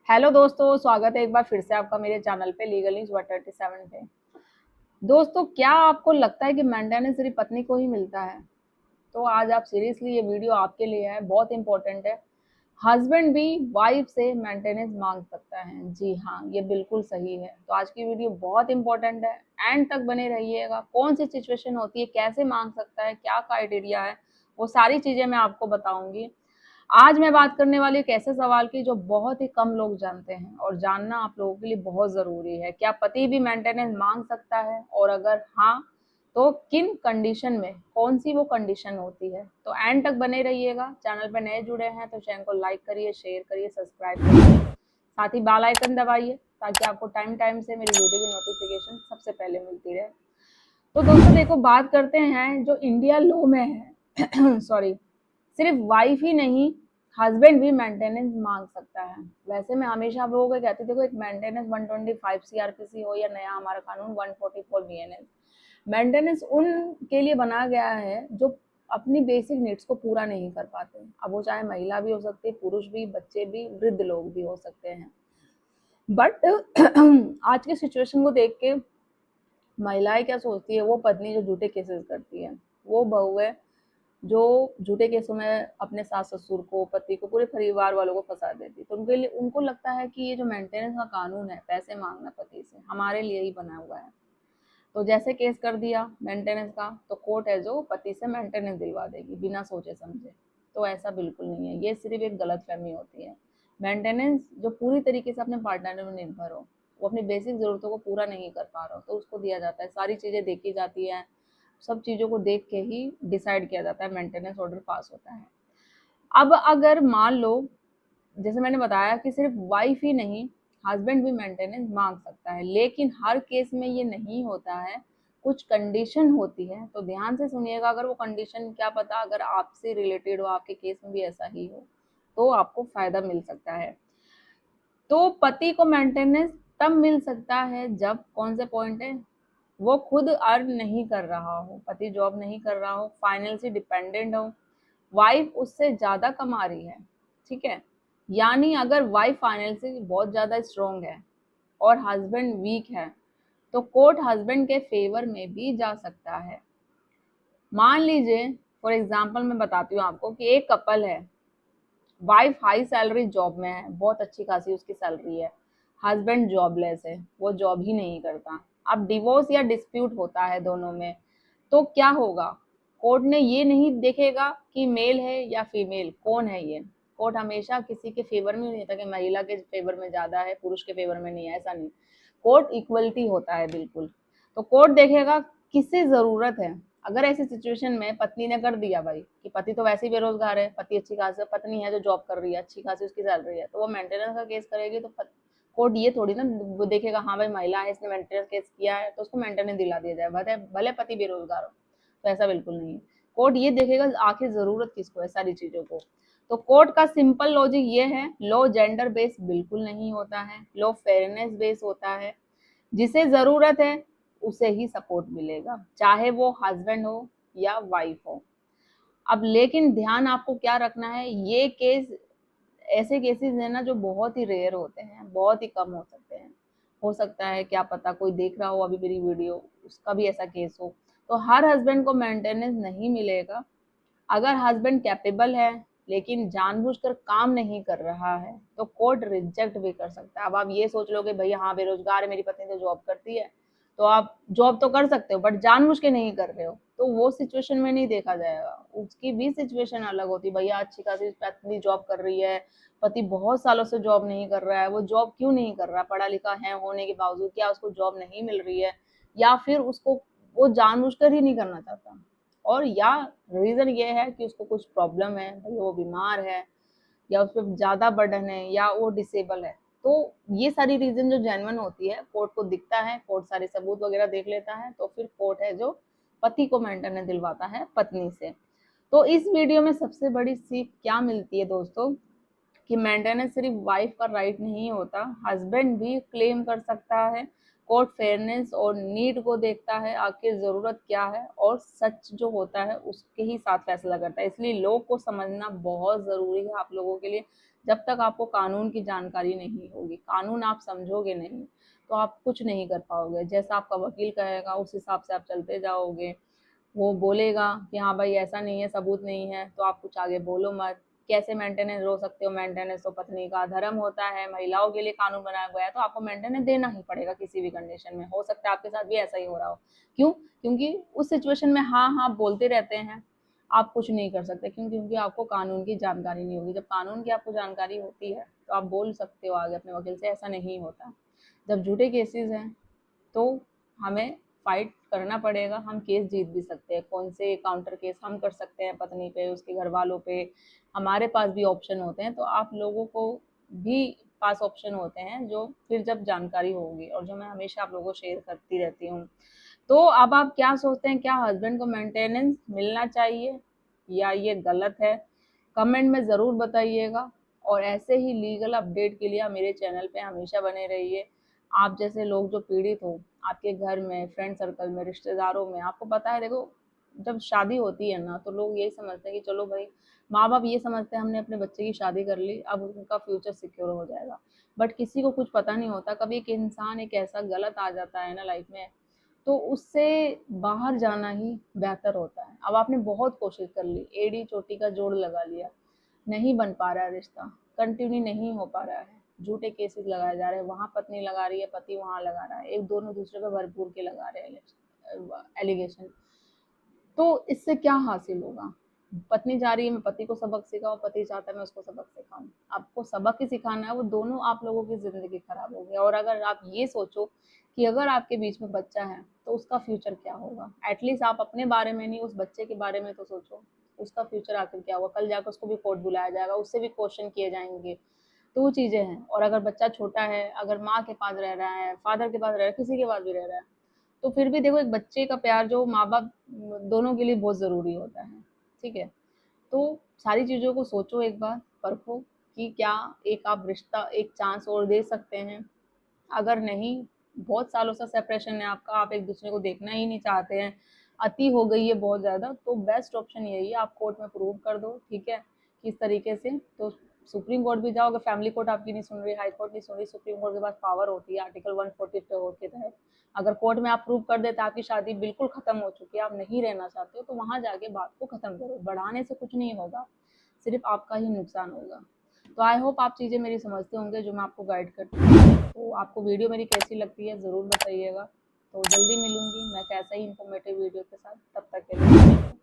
Hello दोस्तों, स्वागत है एक बार फिर से आपका मेरे चैनल पे लीगल न्यूज 137 पे। दोस्तों, क्या आपको लगता है कि मेंटेनेंस सिर्फ पत्नी को ही मिलता है? तो आज आप सीरियसली ये वीडियो आपके लिए है, बहुत इंपॉर्टेंट है। हस्बैंड भी वाइफ से मेंटेनेंस मांग सकता है। जी हाँ, ये बिल्कुल सही है। तो आज की वीडियो बहुत इंपॉर्टेंट है, एंड तक बने रहिएगा। कौन सी सिचुएशन होती है, कैसे मांग सकता है, क्या क्राइटेरिया है, वो सारी चीजें मैं आपको बताऊंगी। आज मैं बात करने वाली एक ऐसे सवाल की जो बहुत ही कम लोग जानते हैं और जानना आप लोगों के लिए बहुत जरूरी है। क्या पति भी मेंटेनेंस मांग सकता है, और अगर हाँ तो किन कंडीशन में, कौन सी वो कंडीशन होती है? तो एंड तक बने रहिएगा। चैनल पर नए जुड़े हैं तो चैनल को लाइक करिए, शेयर करिए, सब्सक्राइब करिए, साथ ही बेल आइकन दबाइए ताकि आपको टाइम टाइम से मेरी वीडियो की नोटिफिकेशन सबसे पहले मिलती रहे। तो दोस्तों देखो, बात करते हैं जो इंडिया लॉ में है सॉरी, सिर्फ वाइफ ही नहीं, हस्बैंड भी मेंटेनेंस मांग सकता है। वैसे मैं हमेशा आप लोगों को कहती हूँ, देखो एक मेंटेनेंस 125 सीआरपीसी हो या नया हमारा कानून 144 बीएनएस, मेंटेनेंस उन के लिए बना गया है जो अपनी बेसिक नीड्स को पूरा नहीं कर पाते। अब वो चाहे महिला भी हो सकती है, पुरुष भी, बच्चे भी, वृद्ध लोग भी हो सकते हैं। बट आज की सिचुएशन को देख के महिलाएं क्या सोचती है, वो पत्नी जो झूठे केसेस करती है, वो बहू है जो झूठे केसों में अपने सास ससुर को, पति को, पूरे परिवार वालों को फंसा देती। तो उनके लिए, उनको लगता है कि ये जो मेंटेनेंस का कानून है, पैसे मांगना पति से, हमारे लिए ही बना हुआ है। तो जैसे केस कर दिया मेंटेनेंस का, तो कोर्ट है जो पति से मेंटेनेंस दिलवा देगी बिना सोचे समझे। तो ऐसा बिल्कुल नहीं है, ये सिर्फ एक गलतफहमी होती है। मेंटेनेंस जो पूरी तरीके से अपने पार्टनर में निर्भर हो, वो अपनी बेसिक जरूरतों को पूरा नहीं कर पा रहा हो, तो उसको दिया जाता है। सारी चीजें देखी जाती है, सब चीजों को देख के ही डिसाइड किया जाता है, मेंटेनेंस ऑर्डर पास होता है। अब अगर मान लो, जैसे मैंने बताया कि सिर्फ वाइफ ही नहीं, हस्बैंड भी मेंटेनेंस मांग सकता है, लेकिन हर केस में ये नहीं होता है, कुछ कंडीशन होती है। तो ध्यान से सुनिएगा। अगर वो कंडीशन, क्या पता अगर आपसे रिलेटेड हो, आपके केस में भी ऐसा ही हो, तो आपको फायदा मिल सकता है। तो पति को मेंटेनेंस तब मिल सकता है जब, कौन से पॉइंट है, वो खुद अर्न नहीं कर रहा हो, पति जॉब नहीं कर रहा हो, फाइनेंशियली डिपेंडेंट हो, वाइफ उससे ज्यादा कमा रही है, ठीक है। यानी अगर वाइफ फाइनेंशियली बहुत ज्यादा स्ट्रोंग है और हस्बैंड वीक है, तो कोर्ट हस्बैंड के फेवर में भी जा सकता है। मान लीजिए, फॉर एग्जाम्पल मैं बताती हूँ आपको कि एक कपल है, वाइफ हाई सैलरी जॉब में है, बहुत अच्छी खासी उसकी सैलरी है, हस्बैंड जॉबलेस है, वो जॉब ही नहीं करता। अब डिवोर्स या डिस्प्यूट होता है दोनों में, तो क्या होगा? कोर्ट ने ये नहीं देखेगा कि मेल है या फीमेल, कौन है ये। कोर्ट हमेशा किसी के फेवर में नहीं होता कि महिला के फेवर में ज्यादा है, पुरुष के फेवर में नहीं है, ऐसा नहीं। कोर्ट इक्वलिटी होता है बिल्कुल। तो कोर्ट देखेगा किससे जरूरत है। अगर ऐसी सिचुएशन में पत्नी ने कर दिया भाई कि पति तो वैसे ही बेरोजगार है, पति अच्छी खासी, पत्नी है जो जॉब कर रही है, अच्छी खासी उसकी सैलरी है, तो वो मेंटेनेंस का केस करेगी, तो कोर्ट ये थोड़ी ना वो देखेगा, हाँ भाई महिला है, इसने मेंटेनेंस केस किया है तो उसको मेंटेनेंस दिला दिया जाए, भले भले पति बेरोजगार हो। तो ऐसा बिल्कुल नहीं है। कोर्ट ये देखेगा आखिर जरूरत किसको है, सारी चीजों को। तो कोर्ट का सिंपल लॉजिक ये है, लॉ जेंडर बेस बिल्कुल नहीं होता है, लॉ फेयरनेस बेस होता है। जिसे जरूरत है उसे ही सपोर्ट मिलेगा, चाहे वो हस्बैंड हो या वाइफ हो। अब लेकिन ध्यान आपको क्या रखना है, ये केस, ऐसे केसेस है ना जो बहुत ही रेयर होते हैं, बहुत ही कम हो सकते हैं। हो सकता है क्या पता कोई देख रहा हो अभी मेरी वीडियो, उसका भी ऐसा केस हो। तो हर हस्बैंड को मेंटेनेंस नहीं मिलेगा। अगर हस्बैंड कैपेबल है लेकिन जानबूझकर काम नहीं कर रहा है, तो कोर्ट रिजेक्ट भी कर सकता है। अब आप ये सोच लो कि भैया हाँ बेरोजगार है, मेरी पत्नी तो जॉब करती है, तो आप जॉब तो कर सकते हो बट जानबूझ के नहीं कर रहे हो, तो वो सिचुएशन में नहीं देखा जाएगा। उसकी भी सिचुएशन अलग होती है। भैया अच्छी खासी पत्नी जॉब कर रही है, पति बहुत सालों से जॉब नहीं कर रहा है, वो जॉब क्यों नहीं कर रहा, पढ़ा लिखा है होने के बावजूद क्या उसको जॉब नहीं मिल रही है, या फिर उसको वो जानबूझकर ही नहीं करना चाहता, और या रीजन ये है कि उसको कुछ प्रॉब्लम है, भाई वो बीमार है, या उस पर ज्यादा बर्डन है, या वो डिसेबल है। तो ये सारी रीजन जो जेन्युइन होती है, कोर्ट को दिखता है, कोर्ट सारे सबूत वगैरह देख लेता है, तो फिर कोर्ट है जो पति को मेंटेनेंस दिलवाता है पत्नी से। तो इस वीडियो में सबसे बड़ी सीख क्या मिलती है दोस्तों, कि मेंटेनेंस सिर्फ वाइफ का राइट नहीं होता, हस्बैंड भी क्लेम कर सकता है। कोर्ट फेयरनेस और नीड को देखता है, आखिर जरूरत क्या है, और सच जो होता है उसके ही साथ फैसला करता है। इसलिए लॉ को समझना बहुत जरूरी है आप लोगों के लिए। जब तक आपको कानून की जानकारी नहीं होगी, कानून आप समझोगे नहीं, तो आप कुछ नहीं कर पाओगे। जैसा आपका वकील कहेगा उस हिसाब से आप चलते जाओगे। वो बोलेगा कि हाँ भाई ऐसा नहीं है, सबूत नहीं है, तो आप कुछ आगे बोलो मत। कैसे मेंटेनेंस रो सकते हो? मेंटेनेंस तो पत्नी का धर्म होता है, महिलाओं के लिए कानून बनाया गया है, तो आपको मेंटेनेंस देना ही पड़ेगा किसी भी कंडीशन में। हो सकता है आपके साथ भी ऐसा ही हो रहा हो। क्यों? क्योंकि उस सिचुएशन में हाँ हाँ बोलते रहते हैं, आप कुछ नहीं कर सकते। क्यों? क्योंकि आपको कानून की जानकारी नहीं होगी। जब कानून की आपको जानकारी होती है तो आप बोल सकते हो आगे अपने वकील से। ऐसा नहीं होता। जब झूठे केसेस हैं तो हमें फाइट करना पड़ेगा। हम केस जीत भी सकते हैं। कौन से काउंटर केस हम कर सकते हैं पत्नी पे, उसके घर वालों पे, हमारे पास भी ऑप्शन होते हैं। तो आप लोगों को भी पास ऑप्शन होते हैं, जो फिर जब जानकारी होगी, और जो मैं हमेशा आप लोगों को शेयर करती रहती हूँ। तो अब आप क्या सोचते हैं, क्या हस्बैंड को मेंटेनेंस मिलना चाहिए या ये गलत है? कमेंट में ज़रूर बताइएगा। और ऐसे ही लीगल अपडेट के लिए मेरे चैनल पे हमेशा बने रहिए। आप जैसे लोग जो पीड़ित हो, आपके घर में, फ्रेंड सर्कल में, रिश्तेदारों में, आपको पता है, देखो जब शादी होती है ना तो लोग यही समझते हैं कि चलो भाई, माँ बाप ये समझते हैं हमने अपने बच्चे की शादी कर ली, अब उनका फ्यूचर सिक्योर हो जाएगा। बट किसी को कुछ पता नहीं होता, कभी एक इंसान एक ऐसा गलत आ जाता है ना लाइफ में, तो उससे बाहर जाना ही बेहतर होता है। अब आपने बहुत कोशिश कर ली, एड़ी चोटी का जोड़ लगा लिया, नहीं बन पा रहा है रिश्ता, कंटिन्यू नहीं हो पा रहा है, झूठे केसेस लगाए जा रहे हैं, वहाँ पत्नी लगा रही है, पति वहाँ लगा रहा है, एक दोनों दूसरे पे भरपूर के लगा रहे हैं एलिगेशन। तो इससे क्या हासिल होगा? पत्नी चाह रही है मैं पति को सबक सिखाऊं, पति चाहता है मैं उसको सबक सिखाऊं। आपको सबक ही सिखाना है, वो दोनों आप लोगों की जिंदगी खराब हो गई। और अगर आप ये सोचो कि अगर आपके बीच में बच्चा है तो उसका फ्यूचर क्या होगा, एटलीस्ट आप अपने बारे में नहीं, उस बच्चे के बारे में तो सोचो। उसका फ्यूचर आखिर क्या होगा? कल जाकर उसको भी कोर्ट बुलाया जाएगा, उससे भी क्वेश्चन किए जाएंगे। तो वो चीजें हैं। और अगर बच्चा छोटा है, अगर माँ के पास रह रहा है, फादर के पास रह रहा है, किसी के पास भी रह रहा है, तो फिर भी देखो, एक बच्चे का प्यार जो माँ बाप दोनों के लिए बहुत ज़रूरी होता है। ठीक है? तो सारी चीज़ों को सोचो, एक बार परखो कि क्या एक आप रिश्ता एक चांस और दे सकते हैं। अगर नहीं, बहुत सालों से सेपरेशन है आपका, आप एक दूसरे को देखना ही नहीं चाहते हैं, अति हो गई है बहुत ज़्यादा, तो बेस्ट ऑप्शन यही है, आप कोर्ट में प्रूव कर दो। ठीक है? किस तरीके से, तो सुप्रीम कोर्ट भी जाओ। अगर फैमिली कोर्ट आपकी नहीं सुन रही, हाई कोर्ट नहीं सुन रही, सुप्रीम कोर्ट के पास पावर होती है आर्टिकल 144 के तहत। अगर कोर्ट में आप प्रूव कर देते आपकी शादी बिल्कुल खत्म हो चुकी है, आप नहीं रहना चाहते हो, तो वहां जाके बात को खत्म करो। बढ़ाने से कुछ नहीं होगा, सिर्फ आपका ही नुकसान होगा। तो आई होप आप चीज़ें मेरी समझते होंगे जो मैं आपको गाइड करती हूँ। तो आपको वीडियो मेरी कैसी लगती है ज़रूर बताइएगा। तो जल्दी मिलूंगी मैं कैसा ही इंफॉर्मेटिव वीडियो के साथ। तब तक के लिए